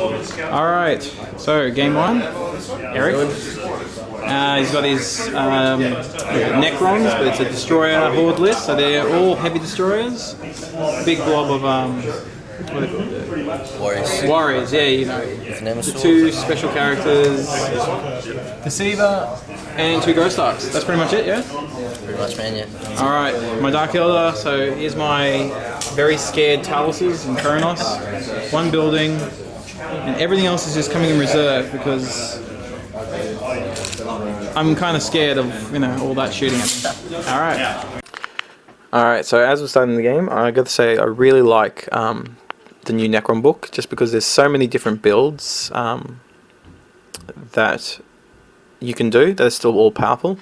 Alright, so game one, Eric. He's got his Necrons, but it's a destroyer horde list, so they're all heavy destroyers. Big blob of what are they called? Warriors, yeah, you know. The two special characters, Deceiver, and two Ghost Arcs. That's pretty much it, yeah? Pretty much, man, yeah. Alright, my Dark Eldar, so here's my very scared Taluses and Kronos. One building, and everything else is just coming in reserve because I'm kind of scared of, you know, all that shooting at me. Alright, so as we're starting the game, I got to say I really like the new Necron book, just because there's so many different builds that you can do that are still all powerful.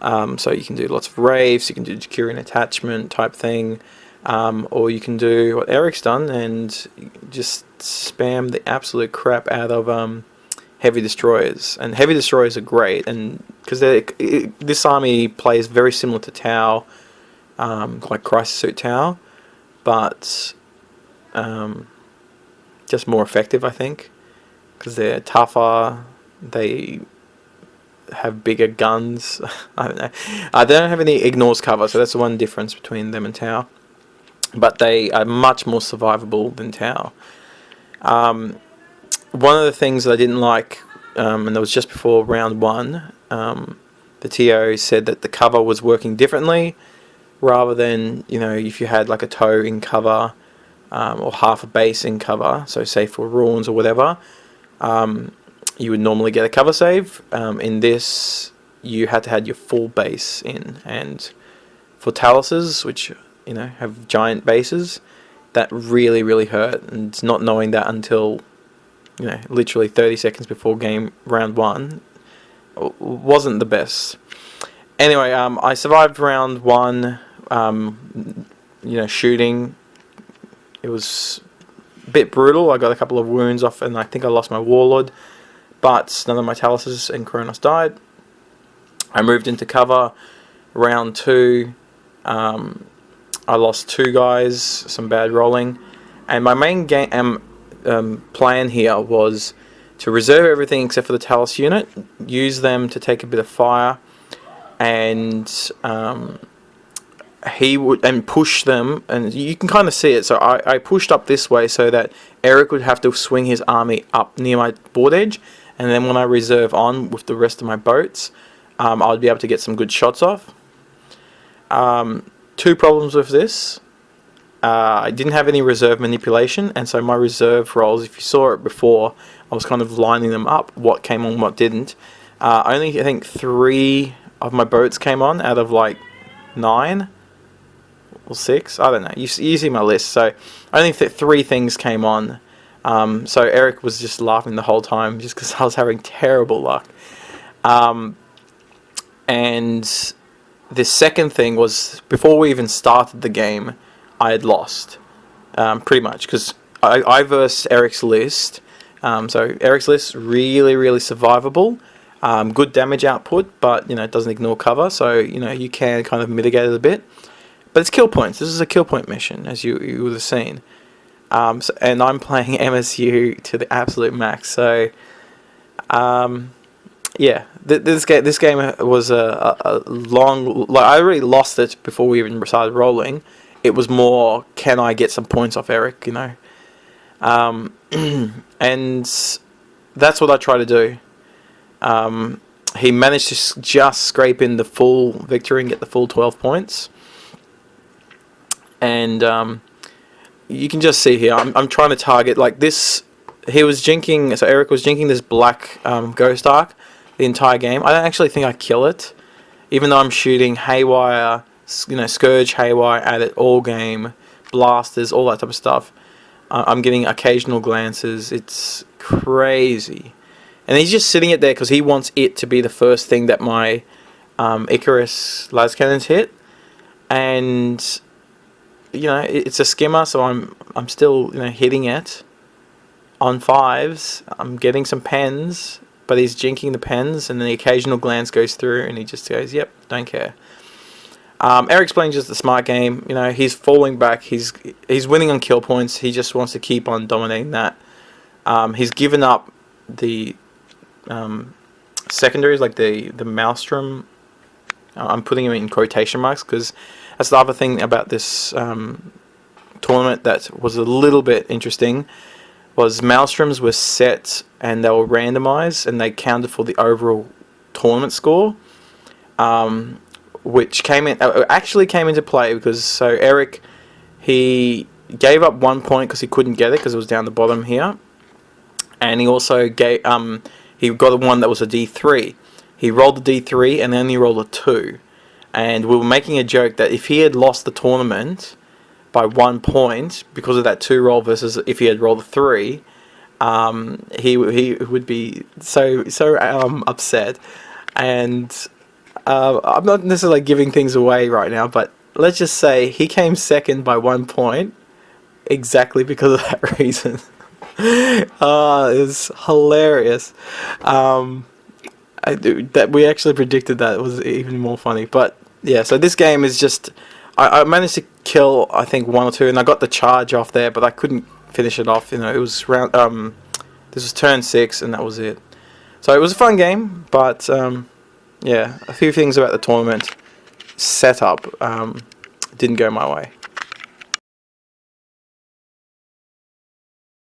So you can do lots of raves, you can do Decurion attachment type thing, or you can do what Eric's done and just spam the absolute crap out of heavy destroyers. And heavy destroyers are great, and because this army plays very similar to Tau, like Crisis Suit Tau, but just more effective, I think, because they're tougher, they have bigger guns. I don't know. They don't have any ignores cover, so that's the one difference between them and Tau. But they are much more survivable than Tau. One of the things that I didn't like, and that was just before round one, the TO said that the cover was working differently, rather than, you know, if you had like a toe in cover, or half a base in cover, so say for ruins or whatever, you would normally get a cover save. In this, you had to have your full base in, and for Taluses, which, you know, have giant bases, that really hurt, and not knowing that until, you know, literally 30 seconds before round one wasn't the best. Anyway, I survived round one, you know, shooting. It was a bit brutal. I got a couple of wounds off, and I think I lost my Warlord, but none of my Taluses and Kronos died. I moved into cover. Round two, I lost two guys, some bad rolling, and my main game plan here was to reserve everything except for the Talus unit, use them to take a bit of fire, and he would push them, and you can kind of see it. So I pushed up this way so that Eric would have to swing his army up near my board edge, and then when I reserve on with the rest of my boats, I would be able to get some good shots off. Two problems with this. I didn't have any reserve manipulation, and so my reserve rolls, if you saw it before, I was kind of lining them up, what came on, what didn't. Only, I think, 3 of my boats came on out of like 9 or 6, I don't know, you see my list. So only 3 things came on, so Eric was just laughing the whole time just because I was having terrible luck. And the second thing was, before we even started the game, I had lost, pretty much, because I versed Eric's list. So Eric's list, really survivable, good damage output, but, you know, it doesn't ignore cover, so, you know, you can kind of mitigate it a bit. But it's kill points. This is a kill point mission, as you would have seen. And I'm playing MSU to the absolute max. So, yeah, this game was a long. Like, I already lost it before we even started rolling. It was more, can I get some points off Eric? You know, and that's what I try to do. He managed to just scrape in the full victory and get the full 12 points. And you can just see here, I'm trying to target, like this, he was jinking, so Eric was jinking this black Ghost Arc the entire game. I don't actually think I kill it, even though I'm shooting Haywire, you know, Scourge Haywire at it all game, blasters, all that type of stuff. I'm getting occasional glances, it's crazy. And he's just sitting it there because he wants it to be the first thing that my Icarus las cannons hit. And, you know, it's a skimmer, so I'm still, you know, hitting it on 5s. I'm getting some pens, but he's jinking the pens, and then the occasional glance goes through, and he just goes, "Yep, don't care." Eric's playing just a smart game. You know, he's falling back. He's winning on kill points. He just wants to keep on dominating that. He's given up the secondaries, like the Maelstrom. I'm putting him in quotation marks because that's the other thing about this tournament that was a little bit interesting. Was Maelstroms were set and they were randomized and they counted for the overall tournament score, which actually came into play because Eric, he gave up 1 point because he couldn't get it because it was down the bottom here, and he also he got one that was a D3. He rolled the D3 and then he rolled a 2, and we were making a joke that if he had lost the tournament by 1 point because of that 2 roll versus if he had rolled a 3, he would be so upset. And I'm not necessarily giving things away right now, but let's just say he came second by 1 point exactly because of that reason. It was hilarious. That we actually predicted that. It was even more funny. But yeah, so this game is just I managed to kill I think 1 or 2, and I got the charge off there, but I couldn't finish it off. It was round. This was turn 6, and that was it. So it was a fun game, but yeah, a few things about the tournament setup didn't go my way.